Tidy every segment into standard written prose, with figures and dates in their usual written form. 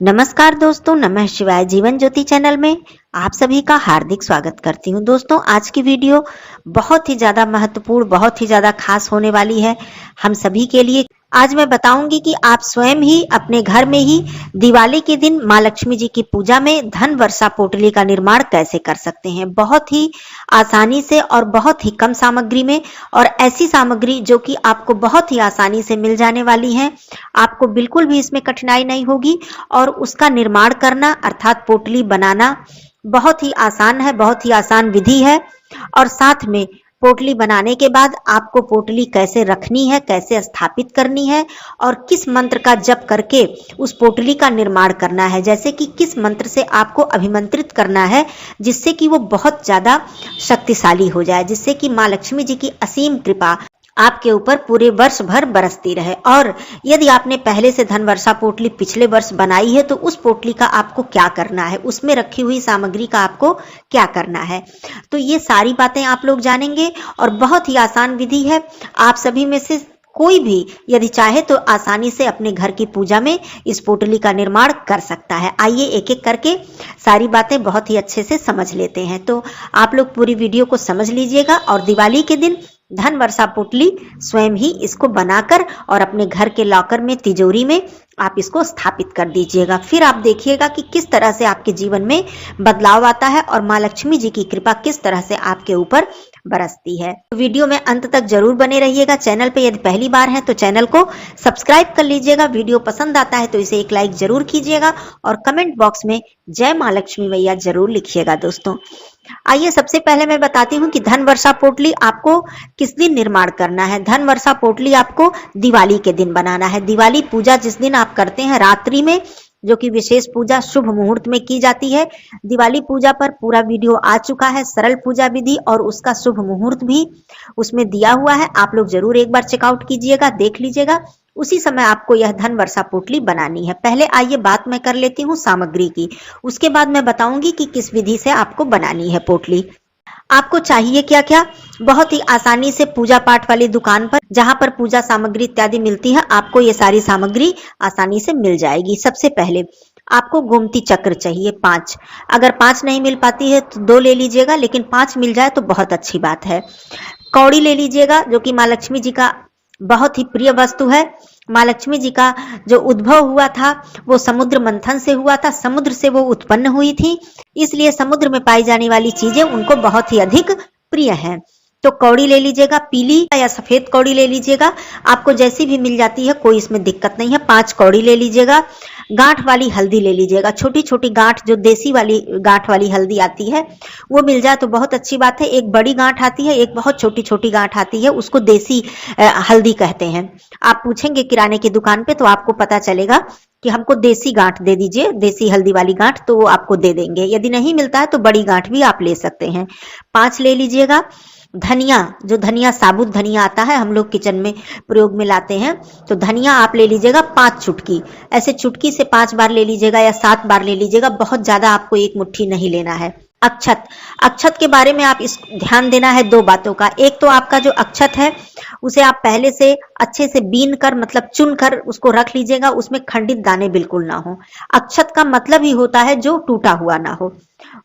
नमस्कार दोस्तों, नमः शिवाय। जीवन ज्योति चैनल में आप सभी का हार्दिक स्वागत करती हूं। दोस्तों, आज की वीडियो बहुत ही ज्यादा महत्वपूर्ण, बहुत ही ज्यादा खास होने वाली है हम सभी के लिए। आज मैं बताऊंगी कि आप स्वयं ही अपने घर में ही दिवाली के दिन माँ लक्ष्मी जी की पूजा में धन वर्षा पोटली का निर्माण कैसे कर सकते हैं, बहुत ही आसानी से और बहुत ही कम सामग्री में, और ऐसी सामग्री जो कि आपको बहुत ही आसानी से मिल जाने वाली है। आपको बिल्कुल भी इसमें कठिनाई नहीं होगी और उसका निर्माण करना अर्थात पोटली बनाना बहुत ही आसान है, बहुत ही आसान विधि है। और साथ में पोटली बनाने के बाद आपको पोटली कैसे रखनी है, कैसे स्थापित करनी है और किस मंत्र का जप करके उस पोटली का निर्माण करना है, जैसे कि किस मंत्र से आपको अभिमंत्रित करना है जिससे कि वो बहुत ज्यादा शक्तिशाली हो जाए, जिससे कि माँ लक्ष्मी जी की असीम कृपा आपके ऊपर पूरे वर्ष भर बरसती रहे। और यदि आपने पहले से धन वर्षा पोटली पिछले वर्ष बनाई है तो उस पोटली का आपको क्या करना है, उसमें रखी हुई सामग्री का आपको क्या करना है, तो ये सारी बातें आप लोग जानेंगे। और बहुत ही आसान विधि है, आप सभी में से कोई भी यदि चाहे तो आसानी से अपने घर की पूजा में इस पोटली का निर्माण कर सकता है। आइए एक एक करके सारी बातें बहुत ही अच्छे से समझ लेते हैं। तो आप लोग पूरी वीडियो को समझ लीजिएगा और दिवाली के दिन धन वर्षा पोटली स्वयं ही इसको बनाकर और अपने घर के लॉकर में, तिजोरी में आप इसको स्थापित कर दीजिएगा। फिर आप देखिएगा कि किस तरह से आपके जीवन में बदलाव आता है और माँ लक्ष्मी जी की कृपा किस तरह से आपके ऊपर बरसती है। तो वीडियो में अंत तक जरूर बने रहिएगा। चैनल पे यदि पहली बार है तो चैनल को सब्सक्राइब कर लीजिएगा। वीडियो पसंद आता है तो इसे एक लाइक जरूर कीजिएगा और कमेंट बॉक्स में जय माँ लक्ष्मी मैया जरूर लिखिएगा। दोस्तों, आइए सबसे पहले मैं बताती हूँ कि धन वर्षा पोटली आपको किस दिन निर्माण करना है। धन वर्षा पोटली आपको दिवाली के दिन बनाना है। दिवाली पूजा जिस दिन आप करते हैं रात्रि में, जो कि विशेष पूजा शुभ मुहूर्त में की जाती है। दिवाली पूजा पर पूरा वीडियो आ चुका है, सरल पूजा विधि और उसका शुभ मुहूर्त भी उसमें दिया हुआ है। आप लोग जरूर एक बार चेकआउट कीजिएगा, देख लीजिएगा। उसी समय आपको यह धन वर्षा पोटली बनानी है। पहले आइए बात मैं कर लेती हूँ सामग्री की, उसके बाद मैं बताऊंगी कि किस विधि से आपको बनानी है पोटली। आपको चाहिए क्या क्या, बहुत ही आसानी से पूजा पाठ वाली दुकान पर जहां पर पूजा सामग्री इत्यादि मिलती है, आपको ये सारी सामग्री आसानी से मिल जाएगी। सबसे पहले आपको गोमती चक्र चाहिए 5। अगर 5 नहीं मिल पाती है तो 2 ले लीजिएगा, लेकिन 5 मिल जाए तो बहुत अच्छी बात है। कौड़ी ले लीजिएगा, जो कि माँ लक्ष्मी जी का बहुत ही प्रिय वस्तु है। माँ लक्ष्मी जी का जो उद्भव हुआ था वो समुद्र मंथन से हुआ था, समुद्र से वो उत्पन्न हुई थी, इसलिए समुद्र में पाई जाने वाली चीजें उनको बहुत ही अधिक प्रिय हैं। तो कौड़ी ले लीजिएगा, पीली या सफेद कौड़ी ले लीजिएगा, आपको जैसी भी मिल जाती है, कोई इसमें दिक्कत नहीं है। 5 कौड़ी ले लीजिएगा। गांठ वाली हल्दी ले लीजिएगा, छोटी छोटी गांठ, जो देसी वाली गांठ वाली हल्दी आती है वो मिल जाए तो बहुत अच्छी बात है। एक बड़ी गांठ आती है, एक बहुत छोटी छोटी गांठ आती है, उसको देसी हल्दी कहते हैं। आप पूछेंगे किराने की दुकान पे तो आपको पता चलेगा कि हमको देसी गांठ दे दीजिए, देसी हल्दी वाली गांठ, तो वो आपको दे देंगे। यदि नहीं मिलता है तो बड़ी गांठ भी आप ले सकते हैं। 5 ले लीजिएगा। धनिया, जो धनिया साबुत धनिया आता है, हम लोग किचन में प्रयोग में लाते हैं, तो धनिया आप ले लीजिएगा 5 चुटकी। ऐसे चुटकी से 5 बार ले लीजिएगा या 7 बार ले लीजिएगा, बहुत ज्यादा आपको एक मुट्ठी नहीं लेना है। अक्षत, अक्षत के बारे में आप इस ध्यान देना है 2 बातों का। एक तो आपका जो अक्षत है उसे आप पहले से अच्छे से बीन कर, मतलब चुन कर उसको रख लीजिएगा, उसमें खंडित दाने बिल्कुल ना हो। अक्षत का मतलब ही होता है जो टूटा हुआ ना हो,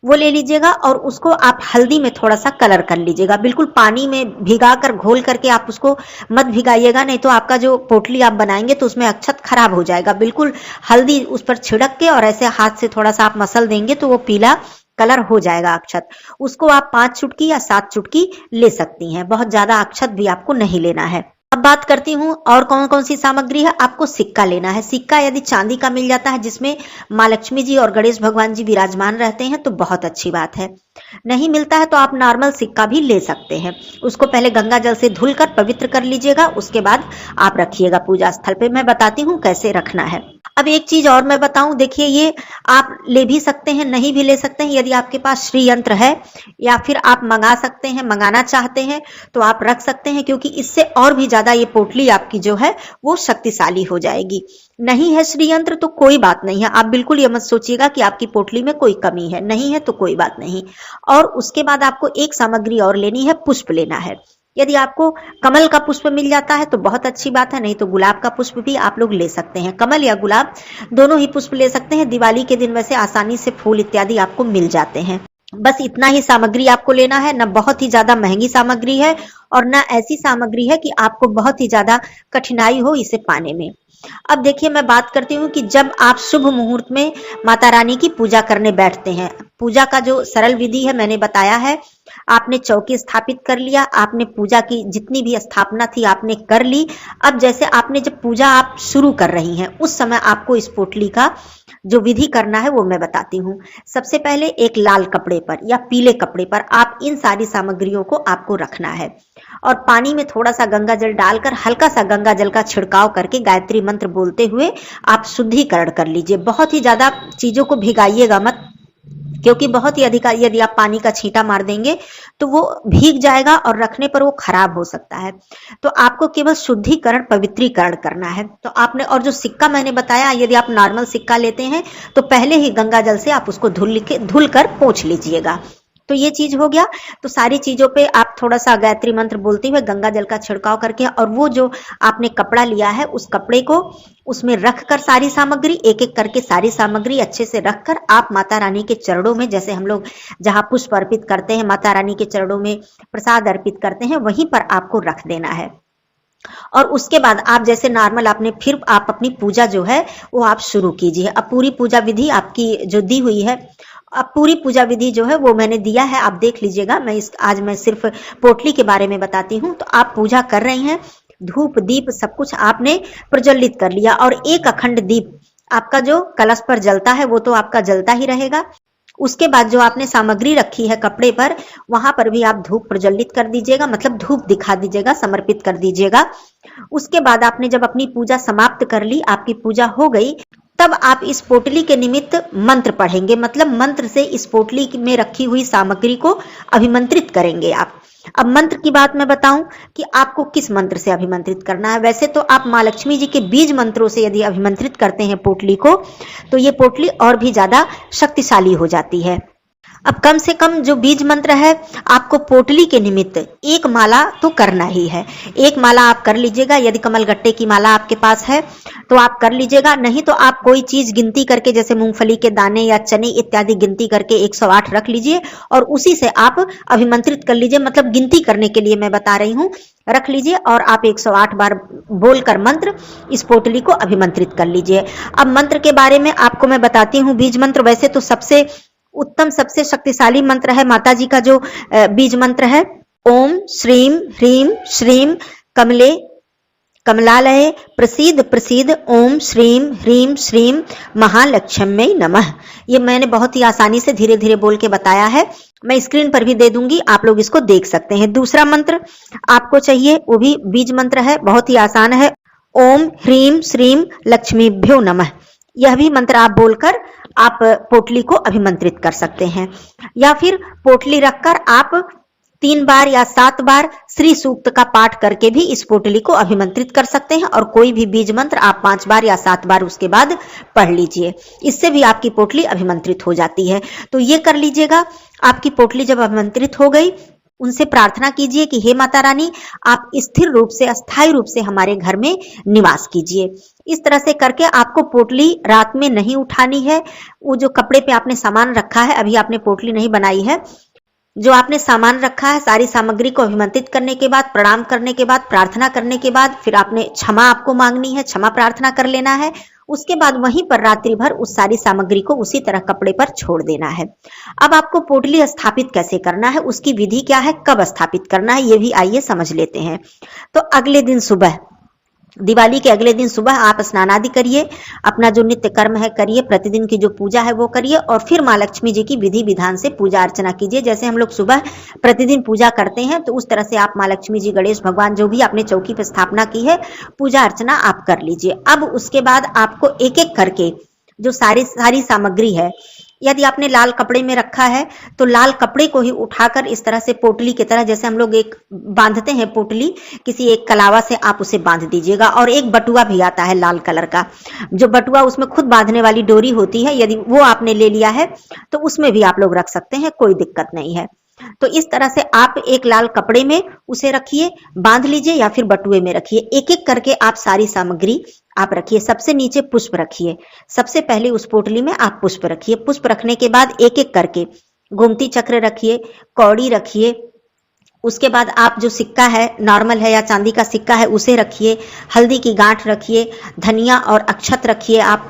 वो ले लीजिएगा। और उसको आप हल्दी में थोड़ा सा कलर कर लीजिएगा, बिल्कुल पानी में भिगा कर घोल करके आप उसको मत भिगाइएगा, नहीं तो आपका जो पोटली आप बनाएंगे तो उसमें अक्षत खराब हो जाएगा। बिल्कुल हल्दी उस पर छिड़क के और ऐसे हाथ से थोड़ा सा आप मसल देंगे तो वो पीला कलर हो जाएगा अक्षत। उसको आप 5 चुटकी या 7 चुटकी ले सकती हैं, बहुत ज्यादा अक्षत भी आपको नहीं लेना है। अब बात करती हूँ और कौन कौन सी सामग्री है। आपको सिक्का लेना है। सिक्का यदि चांदी का मिल जाता है जिसमें माँ लक्ष्मी जी और गणेश भगवान जी विराजमान रहते हैं तो बहुत अच्छी बात है। नहीं मिलता है तो आप नॉर्मल सिक्का भी ले सकते हैं। उसको पहले गंगा जल से धुलकर पवित्र कर लीजिएगा, उसके बाद आप रखिएगा पूजा स्थल पे। मैं बताती हूँ कैसे रखना है। अब एक चीज और मैं बताऊं, देखिए ये आप ले भी सकते हैं, नहीं भी ले सकते हैं। यदि आपके पास श्री यंत्र है या फिर आप मंगा सकते हैं, मंगाना चाहते हैं तो आप रख सकते हैं, क्योंकि इससे और भी ज्यादा ये पोटली आपकी जो है वो शक्तिशाली हो जाएगी। नहीं है श्री यंत्र तो कोई बात नहीं है, आप बिल्कुल ये मत सोचिएगा कि आपकी पोटली में कोई कमी है, नहीं है तो कोई बात नहीं। और उसके बाद आपको एक सामग्री और लेनी है, पुष्प लेना है। यदि आपको कमल का पुष्प मिल जाता है तो बहुत अच्छी बात है, नहीं तो गुलाब का पुष्प भी आप लोग ले सकते हैं। कमल या गुलाब दोनों ही पुष्प ले सकते हैं। दिवाली के दिन वैसे आसानी से फूल इत्यादि आपको मिल जाते हैं। बस इतना ही सामग्री आपको लेना है, न बहुत ही ज्यादा महंगी सामग्री है और न ऐसी सामग्री है कि आपको बहुत ही ज्यादा कठिनाई हो इसे पाने में। अब देखिए, मैं बात करती हूँ कि जब आप शुभ मुहूर्त में माता रानी की पूजा करने बैठते हैं, पूजा का जो सरल विधि है मैंने बताया है। आपने चौकी स्थापित कर लिया, आपने पूजा की जितनी भी स्थापना थी आपने कर ली। अब जैसे आपने जब पूजा आप शुरू कर रही हैं उस समय आपको इस पोटली का जो विधि करना है वो मैं बताती हूँ। सबसे पहले एक लाल कपड़े पर या पीले कपड़े पर आप इन सारी सामग्रियों को आपको रखना है और पानी में थोड़ा सा गंगा जल डालकर हल्का सा गंगा जल का छिड़काव करके गायत्री मंत्र बोलते हुए आप शुद्धिकरण कर लीजिए। बहुत ही ज्यादा चीजों को भिगाइएगा मत, क्योंकि बहुत ही अधिक यदि आप पानी का छींटा मार देंगे तो वो भीग जाएगा और रखने पर वो खराब हो सकता है। तो आपको केवल शुद्धिकरण पवित्रीकरण करना है। तो आपने, और जो सिक्का मैंने बताया, यदि आप नॉर्मल सिक्का लेते हैं तो पहले ही गंगा जल से आप उसको धुल कर पोंछ लीजिएगा। तो ये चीज हो गया। तो सारी चीजों पे आप थोड़ा सा गायत्री मंत्र बोलते हुए गंगा जल का छिड़काव करके, और वो जो आपने कपड़ा लिया है उस कपड़े को उसमें रखकर सारी सामग्री एक एक करके सारी सामग्री अच्छे से रखकर आप माता रानी के चरणों में, जैसे हम लोग जहां पुष्प अर्पित करते हैं माता रानी के चरणों में प्रसाद अर्पित करते हैं, वहीं पर आपको रख देना है। और उसके बाद आप जैसे नॉर्मल आपने फिर आप अपनी पूजा जो है वो आप शुरू कीजिए। अब पूरी पूजा विधि आपकी जो दी हुई है, अब पूरी पूजा विधि जो है वो मैंने दिया है, आप देख लीजिएगा। आज मैं सिर्फ पोटली के बारे में बताती हूँ। तो आप पूजा कर रही हैं, धूप दीप सब कुछ आपने प्रज्वलित कर लिया और एक अखंड दीप आपका जो कलश पर जलता है वो तो आपका जलता ही रहेगा। उसके बाद जो आपने सामग्री रखी है कपड़े पर, वहां पर भी आप धूप प्रज्वलित कर दीजिएगा, मतलब धूप दिखा दीजिएगा, समर्पित कर दीजिएगा। उसके बाद आपने जब अपनी पूजा समाप्त कर ली, आपकी पूजा हो गई, तब आप इस पोटली के निमित्त मंत्र पढ़ेंगे, मतलब मंत्र से इस पोटली में रखी हुई सामग्री को अभिमंत्रित करेंगे आप। अब मंत्र की बात मैं बताऊं कि आपको किस मंत्र से अभिमंत्रित करना है। वैसे तो आप माँ लक्ष्मी जी के बीज मंत्रों से यदि अभिमंत्रित करते हैं पोटली को, तो ये पोटली और भी ज्यादा शक्तिशाली हो जाती है। अब कम से कम जो बीज मंत्र है आपको पोटली के निमित्त एक माला तो करना ही है। एक माला आप कर लीजिएगा, यदि कमलगट्टे की माला आपके पास है तो आप कर लीजिएगा, नहीं तो आप कोई चीज गिनती करके जैसे मूंगफली के दाने या चने इत्यादि गिनती करके 108 रख लीजिए और उसी से आप अभिमंत्रित कर लीजिए। मतलब गिनती करने के लिए मैं बता रही हूँ, रख लीजिए और आप 108 बार बोलकर मंत्र इस पोटली को अभिमंत्रित कर लीजिए। अब मंत्र के बारे में आपको मैं बताती हूँ। बीज मंत्र वैसे तो सबसे उत्तम सबसे शक्तिशाली मंत्र है माता जी का जो बीज मंत्र है, ओम श्रीम ह्रीम श्रीम कमले कमलालय प्रसीद प्रसीद ओम श्रीम ह्रीम श्रीम महालक्ष्म्यै नमः। ये मैंने बहुत ही आसानी से धीरे धीरे बोल के बताया है, मैं स्क्रीन पर भी दे दूंगी, आप लोग इसको देख सकते हैं। दूसरा मंत्र आपको चाहिए, वो भी बीज मंत्र है, बहुत ही आसान है, ओम ह्रीम श्रीम लक्ष्मीभ्यो नमः। यह भी मंत्र आप बोलकर आप पोटली को अभिमंत्रित कर सकते हैं, या फिर पोटली रखकर आप 3 बार या 7 बार श्री सूक्त का पाठ करके भी इस पोटली को अभिमंत्रित कर सकते हैं। और कोई भी बीज मंत्र आप 5 बार या 7 बार उसके बाद पढ़ लीजिए, इससे भी आपकी पोटली अभिमंत्रित हो जाती है। तो ये कर लीजिएगा। आपकी पोटली जब अभिमंत्रित हो गई, उनसे प्रार्थना कीजिए कि हे माता रानी, आप स्थिर रूप से अस्थायी रूप से हमारे घर में निवास कीजिए। इस तरह से करके आपको पोटली रात में नहीं उठानी है। वो जो कपड़े पे आपने सामान रखा है, अभी आपने पोटली नहीं बनाई है, जो आपने सामान रखा है सारी सामग्री को अभिमंत्रित करने के बाद, प्रणाम करने के बाद, प्रार्थना करने के बाद, फिर आपने क्षमा आपको मांगनी है, क्षमा प्रार्थना कर लेना है। उसके बाद वहीं पर रात्रि भर उस सारी सामग्री को उसी तरह कपड़े पर छोड़ देना है। अब आपको पोटली स्थापित कैसे करना है, उसकी विधि क्या है, कब स्थापित करना है, ये भी आइए समझ लेते हैं। तो अगले दिन सुबह, दिवाली के अगले दिन सुबह आप स्नान आदि करिए, अपना जो नित्य कर्म है करिए, प्रतिदिन की जो पूजा है वो करिए और फिर माँ लक्ष्मी जी की विधि विधान से पूजा अर्चना कीजिए। जैसे हम लोग सुबह प्रतिदिन पूजा करते हैं तो उस तरह से आप माँ लक्ष्मी जी, गणेश भगवान, जो भी आपने चौकी पर स्थापना की है, पूजा अर्चना आप कर लीजिए। अब उसके बाद आपको एक एक करके जो सारी सामग्री है, यदि आपने लाल कपड़े में रखा है तो लाल कपड़े को ही उठाकर इस तरह से पोटली की तरह, जैसे हम लोग एक बांधते हैं पोटली, किसी एक कलावा से आप उसे बांध दीजिएगा। और एक बटुआ भी आता है लाल कलर का, जो बटुआ उसमें खुद बांधने वाली डोरी होती है, यदि वो आपने ले लिया है तो उसमें भी आप लोग रख सकते हैं, कोई दिक्कत नहीं है। तो इस तरह से आप एक लाल कपड़े में उसे रखिए, बांध लीजिए या फिर बटुए में रखिए। एक एक करके आप सारी सामग्री आप रखिए। सबसे नीचे पुष्प रखिए, सबसे पहले उस पोटली में आप पुष्प रखिए। पुष्प रखने के बाद एक एक करके गोमती चक्र रखिए, कौड़ी रखिए। उसके बाद आप जो सिक्का है, नॉर्मल है या चांदी का सिक्का है, उसे रखिए। हल्दी की गांठ रखिए, धनिया और अक्षत रखिए आप।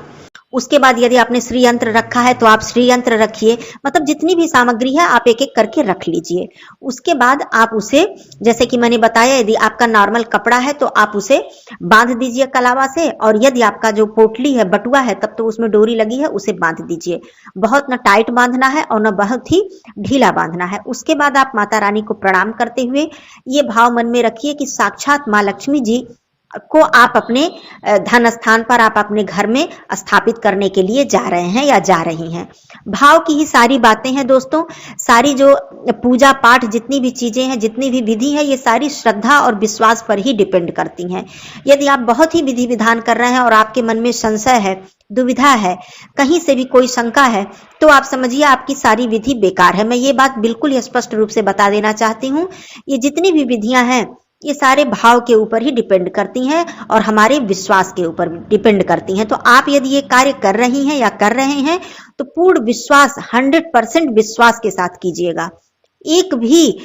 उसके बाद यदि आपने श्री यंत्र रखा है तो आप श्री यंत्र रखिए। मतलब जितनी भी सामग्री है आप एक एक करके रख लीजिए। उसके बाद आप उसे, जैसे कि मैंने बताया, यदि आपका नॉर्मल कपड़ा है तो आप उसे बांध दीजिए कलावा से, और यदि आपका जो पोटली है, बटुआ है, तब तो उसमें डोरी लगी है, उसे बांध दीजिए। बहुत न टाइट बांधना है और न बहुत ही ढीला बांधना है। उसके बाद आप माता रानी को प्रणाम करते हुए ये भाव मन में रखिए कि साक्षात माँ लक्ष्मी जी को आप अपने धन स्थान पर, आप अपने घर में स्थापित करने के लिए जा रहे हैं या जा रही हैं। भाव की ही सारी बातें हैं दोस्तों। सारी जो पूजा पाठ, जितनी भी चीजें हैं, जितनी भी विधि है, ये सारी श्रद्धा और विश्वास पर ही डिपेंड करती हैं। यदि आप बहुत ही विधि विधान कर रहे हैं और आपके मन में संशय है, दुविधा है, कहीं से भी कोई शंका है, तो आप समझिए आपकी सारी विधि बेकार है। मैं ये बात बिल्कुल ही स्पष्ट रूप से बता देना चाहती हूँ। ये जितनी भी विधियां हैं, ये सारे भाव के ऊपर ही डिपेंड करती हैं और हमारे विश्वास के ऊपर डिपेंड करती हैं। तो आप यदि ये कार्य कर रही हैं या कर रहे हैं तो पूर्ण विश्वास, 100% विश्वास के साथ कीजिएगा। एक भी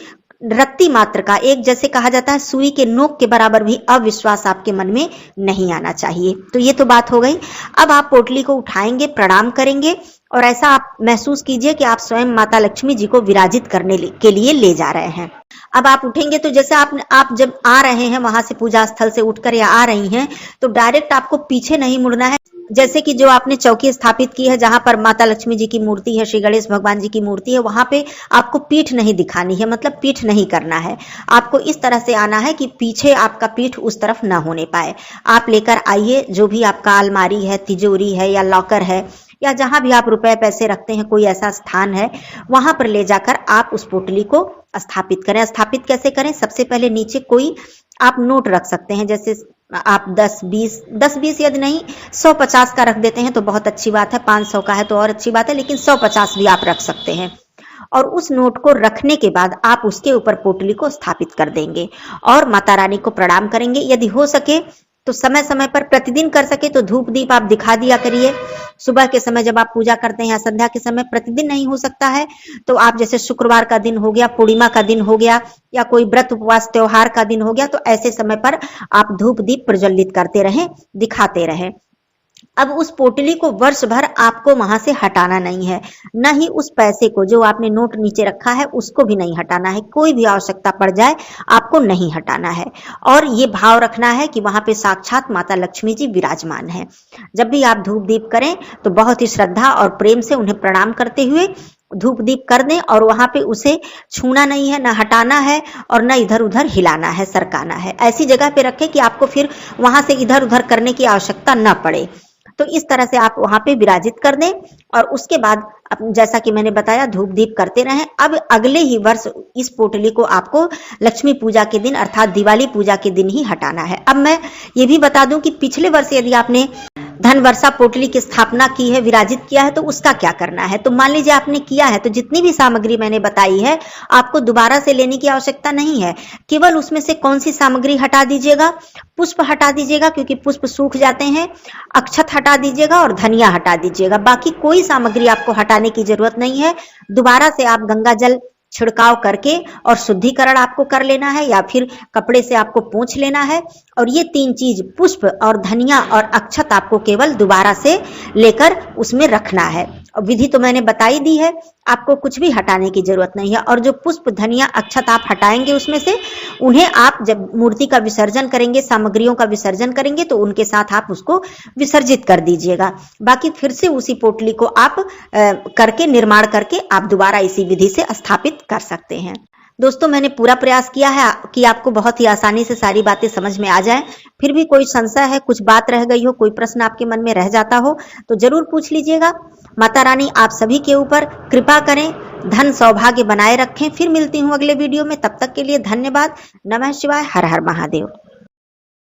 रत्ती मात्र का, एक जैसे कहा जाता है सुई के नोक के बराबर भी अविश्वास आपके मन में नहीं आना चाहिए। तो ये तो बात हो गई। अब आप पोटली को उठाएंगे, प्रणाम करेंगे और ऐसा आप महसूस कीजिए कि आप स्वयं माता लक्ष्मी जी को विराजित करने के लिए ले जा रहे हैं। अब आप उठेंगे तो जैसे आप जब आ रहे हैं वहां से, पूजा स्थल से उठकर या आ रही हैं, तो डायरेक्ट आपको पीछे नहीं मुड़ना है। जैसे कि जो आपने चौकी स्थापित की है, जहां पर माता लक्ष्मी जी की मूर्ति है, श्री गणेश भगवान जी की मूर्ति है, वहां पे आपको पीठ नहीं दिखानी है, मतलब पीठ नहीं करना है। आपको इस तरह से आना है कि पीछे आपका पीठ उस तरफ ना होने पाए। आप लेकर आइए जो भी आपका अलमारी है, तिजोरी है या लॉकर है, या जहां भी आप रुपए पैसे रखते हैं, कोई ऐसा स्थान है, वहां पर ले जाकर आप उस पोटली को स्थापित करें। स्थापित कैसे करें? सबसे पहले नीचे कोई आप नोट रख सकते हैं। जैसे आप 10-20 यदि नहीं 100-50 का रख देते हैं तो बहुत अच्छी बात है। 500 का है तो और अच्छी बात है, लेकिन 100-50 भी आप रख सकते हैं। और उस नोट को रखने के बाद आप उसके ऊपर पोटली को स्थापित कर देंगे और माता रानी को प्रणाम करेंगे। यदि हो सके तो समय समय पर, प्रतिदिन कर सके तो धूप दीप आप दिखा दिया करिए। सुबह के समय जब आप पूजा करते हैं या संध्या के समय, प्रतिदिन नहीं हो सकता है तो आप जैसे शुक्रवार का दिन हो गया, पूर्णिमा का दिन हो गया, या कोई व्रत उपवास त्योहार का दिन हो गया, तो ऐसे समय पर आप धूप दीप प्रज्वलित करते रहें, दिखाते रहें। अब उस पोटली को वर्ष भर आपको वहां से हटाना नहीं है, न ही उस पैसे को, जो आपने नोट नीचे रखा है, उसको भी नहीं हटाना है। कोई भी आवश्यकता पड़ जाए आपको नहीं हटाना है। और ये भाव रखना है कि वहां पे साक्षात माता लक्ष्मी जी विराजमान है। जब भी आप धूप दीप करें तो बहुत ही श्रद्धा और प्रेम से उन्हें प्रणाम करते हुए धूप दीप कर दें, और वहां पे उसे छूना नहीं है, न हटाना है और न इधर उधर हिलाना है, सरकाना है। ऐसी जगह पे रखें कि आपको फिर वहां से इधर उधर करने की आवश्यकता न पड़े। तो इस तरह से आप वहां पे विराजित कर दें और उसके बाद जैसा कि मैंने बताया, धूप दीप करते रहें। अब अगले ही वर्ष इस पोटली को आपको लक्ष्मी पूजा के दिन, अर्थात दिवाली पूजा के दिन ही हटाना है। अब मैं ये भी बता दूं कि पिछले वर्ष यदि आपने धन वर्षा पोटली की स्थापना की है, विराजित किया है, तो उसका क्या करना है। तो मान लीजिए आपने किया है, तो जितनी भी सामग्री मैंने बताई है आपको दोबारा से लेने की आवश्यकता नहीं है। केवल उसमें से कौन सी सामग्री हटा दीजिएगा? पुष्प हटा दीजिएगा, क्योंकि पुष्प सूख जाते हैं। अक्षत हटा दीजिएगा और धनिया हटा दीजिएगा। बाकी कोई सामग्री आपको हटाने की जरूरत नहीं है। दोबारा से आप गंगा जल छिड़काव करके और शुद्धिकरण आपको कर लेना है, या फिर कपड़े से आपको पोंछ लेना है। और ये 3 चीज, पुष्प और धनिया और अक्षत, आपको केवल दोबारा से लेकर उसमें रखना है। विधि तो मैंने बताई दी है, आपको कुछ भी हटाने की जरूरत नहीं है। और जो पुष्प धनिया अक्षत आप हटाएंगे उसमें से, उन्हें आप जब मूर्ति का विसर्जन करेंगे, सामग्रियों का विसर्जन करेंगे, तो उनके साथ आप उसको विसर्जित कर दीजिएगा। बाकी फिर से उसी पोटली को आप करके, निर्माण करके आप दोबारा इसी विधि से स्थापित कर सकते हैं। दोस्तों, मैंने पूरा प्रयास किया है कि आपको बहुत ही आसानी से सारी बातें समझ में आ जाएं। फिर भी कोई संशय है, कुछ बात रह गई हो, कोई प्रश्न आपके मन में रह जाता हो, तो जरूर पूछ लीजिएगा। माता रानी आप सभी के ऊपर कृपा करें, धन सौभाग्य बनाए रखें। फिर मिलती हूँ अगले वीडियो में, तब तक के लिए धन्यवाद। नमः शिवाय, हर हर महादेव।